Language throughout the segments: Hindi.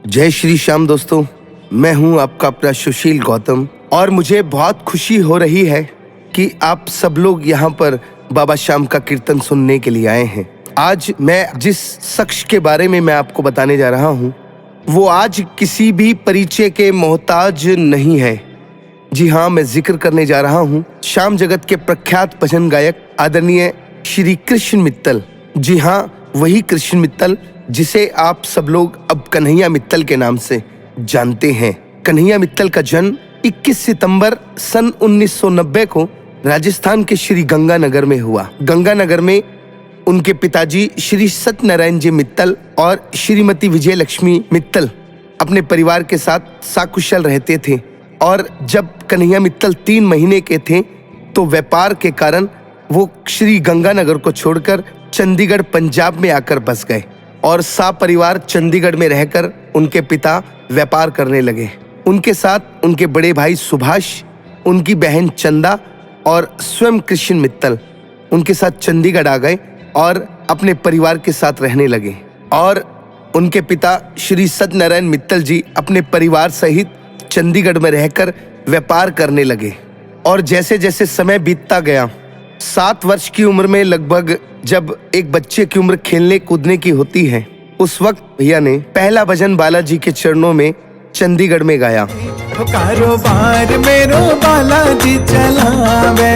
जय श्री श्याम दोस्तों, मैं हूं आपका अपना सुशील गौतम और मुझे बहुत खुशी हो रही है कि आप सब लोग यहां पर बाबा श्याम का कीर्तन सुनने के लिए आए हैं। आज मैं जिस शख्स के बारे में मैं आपको बताने जा रहा हूं वो आज किसी भी परिचय के मोहताज नहीं है। जी हाँ, मैं जिक्र करने जा रहा हूं श्याम जगत के प्रख्यात भजन गायक आदरणीय श्री कृष्ण मित्तल। जी हाँ, वही कृष्ण मित्तल जिसे आप सब लोग अब कन्हैया मित्तल के नाम से जानते हैं। कन्हैया मित्तल का जन्म 21 सितंबर सन 1990 को राजस्थान के श्री गंगानगर में हुआ। गंगानगर में उनके पिताजी श्री सत्यनारायण जी मित्तल और श्रीमती विजय लक्ष्मी मित्तल अपने परिवार के साथ सकुशल रहते थे। और जब कन्हैया मित्तल 3 महीने के थे तो व्यापार के कारण वो श्री गंगानगर को छोड़कर चंडीगढ़ पंजाब में आकर बस गए और परिवार चंडीगढ़ में रहकर उनके पिता व्यापार करने लगे। उनके साथ उनके बड़े भाई सुभाष, उनकी बहन चंदा और स्वयं कृष्ण मित्तल उनके साथ चंडीगढ़ आ गए और अपने परिवार के साथ रहने लगे। और उनके पिता श्री सत्यनारायण मित्तल जी अपने परिवार सहित चंडीगढ़ में रहकर व्यापार करने लगे। और जैसे जैसे समय बीतता गया, 7 वर्ष की उम्र में लगभग जब एक बच्चे की उम्र खेलने कूदने की होती है, उस वक्त भैया ने पहला भजन बालाजी के चरणों में चंडीगढ़ में गाया। कारोबार मेरो बालाजी चलावे,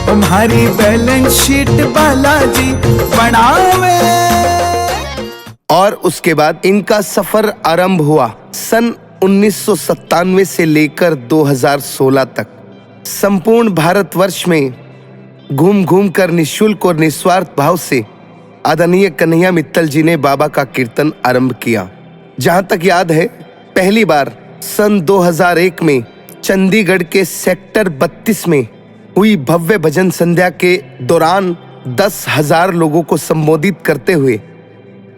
तुम्हारी बैलेंस शीट बालाजी बनावे। और उसके बाद इनका सफर आरंभ हुआ सन 1997 से लेकर 2016 तक। संपूर्ण भारतवर्ष में घूम घूम कर निःशुल्क और निस्वार्थ भाव से आदरणीय कन्हैया मित्तल जी ने बाबा का कीर्तन आरंभ किया। जहां तक याद है, पहली बार सन 2001 में चंडीगढ़ के सेक्टर 32 में हुई भव्य भजन संध्या के दौरान 10,000 लोगों को संबोधित करते हुए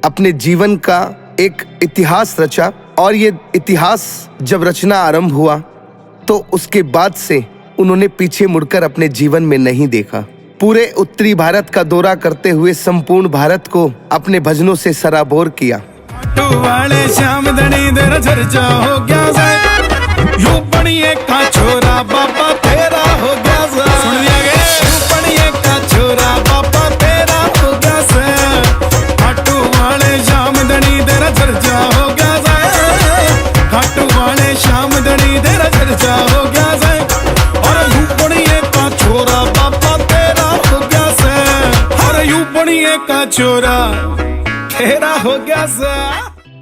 अपने जीवन का एक इतिहास रचा। और ये इतिहास जब रचना आरंभ हुआ तो उसके बाद से उन्होंने पीछे मुड़कर अपने जीवन में नहीं देखा। पूरे उत्तरी भारत का दौरा करते हुए संपूर्ण भारत को अपने भजनों से सराबोर किया। वाले श्याम धनी तेरा चर्चा हो गया से, यूं बनिए का छोरा बाबा तेरा हो गया से। सुन लिया गया, यूं बनिए का छोरा बाबा तेरा हो गया से। खाटू वाले श्याम धनी तेरा चर्चा हो गया से, खाटू वाले श्याम धनी तेरा चर्चा हो गया से। और यूं बनिए का छोरा बाबा तेरा हो गया से, और यूं बनिए का छोरा तेरा हो गया से।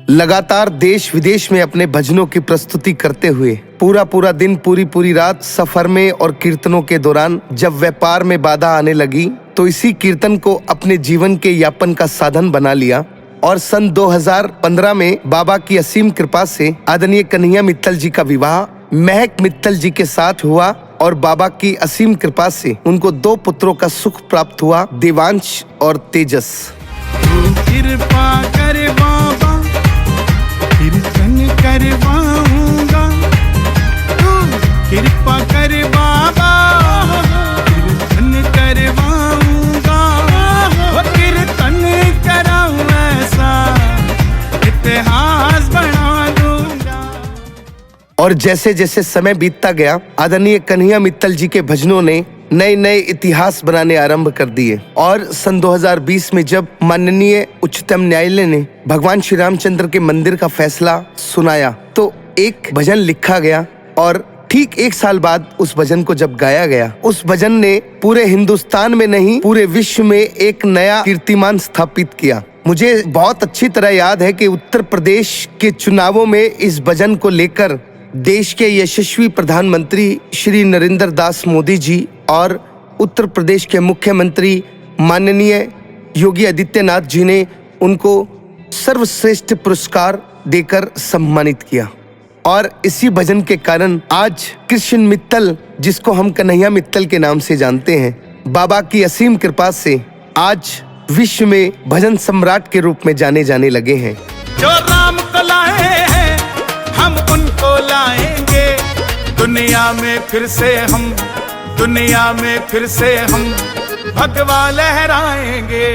लगातार देश विदेश में अपने भजनों की प्रस्तुति करते हुए पूरा दिन पूरी रात सफर में और कीर्तनों के दौरान जब व्यापार में बाधा आने लगी तो इसी कीर्तन को अपने जीवन के यापन का साधन बना लिया। और सन 2015 में बाबा की असीम कृपा से आदरणीय कन्हैया मित्तल जी का विवाह महक मित्तल जी के साथ हुआ और बाबा की असीम कृपा से उनको 2 पुत्रों का सुख प्राप्त हुआ, देवांश और तेजस। कृपा कर बाबा, कीर्तन करवाऊंगा। कृपा कर बाबा, कीर्तन करवाऊंगा। कीर्तन कराऊं ऐसा इतिहास बना दूंगा। और जैसे जैसे समय बीतता गया, आदरणीय कन्हैया मित्तल जी के भजनों ने नए इतिहास बनाने आरंभ कर दिए। और सन 2020 में जब माननीय उच्चतम न्यायालय ने भगवान श्री रामचंद्र के मंदिर का फैसला सुनाया तो एक भजन लिखा गया। और ठीक 1 साल बाद उस भजन को जब गाया गया, उस भजन ने पूरे हिंदुस्तान में नहीं पूरे विश्व में एक नया कीर्तिमान स्थापित किया। मुझे बहुत अच्छी तरह याद है कि उत्तर प्रदेश के चुनावों में इस भजन को लेकर देश के यशस्वी प्रधानमंत्री श्री नरेंद्र दास मोदी जी और उत्तर प्रदेश के मुख्यमंत्री माननीय योगी आदित्यनाथ जी ने उनको सर्वश्रेष्ठ पुरस्कार देकर सम्मानित किया। और इसी भजन के कारण आज कृष्ण मित्तल, जिसको हम कन्हैया मित्तल के नाम से जानते हैं, बाबा की असीम कृपा से आज विश्व में भजन सम्राट के रूप में जाने जाने लगे हैं। जो राम को लाए हैं हम उनको लाएंगे दुनिया में फिर से हम, दुनिया में फिर से हम भगवा लहराएंगे।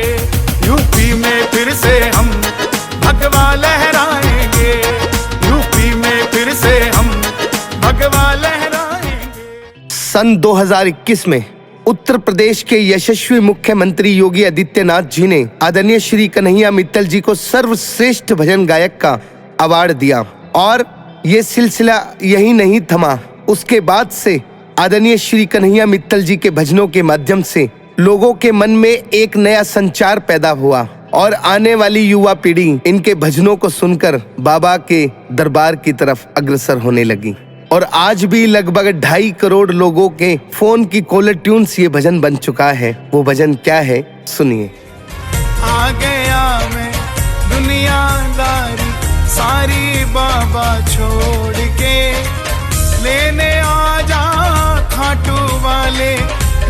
यूपी में फिर से हम भगवा लहराएंगे। सन 2021 में उत्तर प्रदेश के यशस्वी मुख्यमंत्री योगी आदित्यनाथ जी ने आदरणीय श्री कन्हैया मित्तल जी को सर्वश्रेष्ठ भजन गायक का अवार्ड दिया और ये सिलसिला यही नहीं थमा। उसके बाद से आदरणीय श्री कन्हैया मित्तल जी के भजनों के माध्यम से लोगों के मन में एक नया संचार पैदा हुआ और आने वाली युवा पीढ़ी इनके भजनों को सुनकर बाबा के दरबार की तरफ अग्रसर होने लगी और आज भी लगभग 2.5 करोड़ लोगों के फोन की कॉलर ट्यून्स ये भजन बन चुका है। वो भजन क्या है, सुनिए। आ गया मैं दुनियादारी सारी बाबा छोड़ के, लेने आ जा खाटू वाले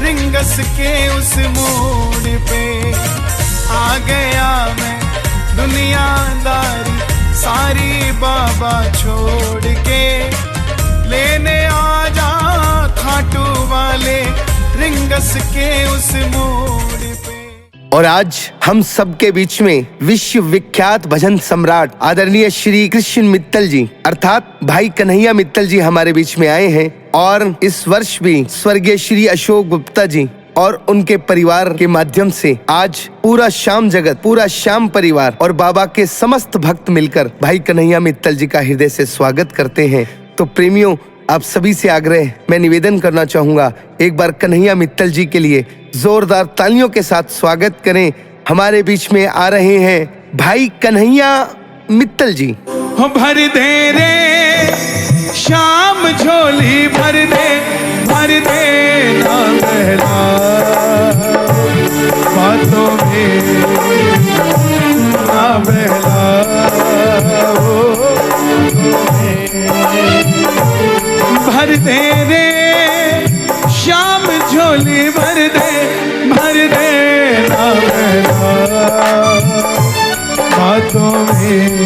रिंगस के उस मोड़ पे। आ गया मैं दुनियादारी सारी बाबा छोड़ के, लेने आ जा खाटू वाले रिंगस के उस मोड़ पे। और आज हम सबके बीच में विश्व विख्यात भजन सम्राट आदरणीय श्री कृष्ण मित्तल जी अर्थात भाई कन्हैया मित्तल जी हमारे बीच में आए हैं और इस वर्ष भी स्वर्गीय श्री अशोक गुप्ता जी और उनके परिवार के माध्यम से आज पूरा श्याम जगत, पूरा श्याम परिवार और बाबा के समस्त भक्त मिलकर भाई कन्हैया मित्तल जी का हृदय से स्वागत करते हैं। तो प्रेमियों, आप सभी से आग्रह मैं निवेदन करना चाहूंगा, एक बार कन्हैया मित्तल जी के लिए जोरदार तालियों के साथ स्वागत करें। हमारे बीच में आ रहे हैं भाई कन्हैया मित्तल जी। भर दे रे श्याम झोली भर दे ना बहला बातों में ना बहला भर दे रे श्याम झोली भर दे ना बहला बातों में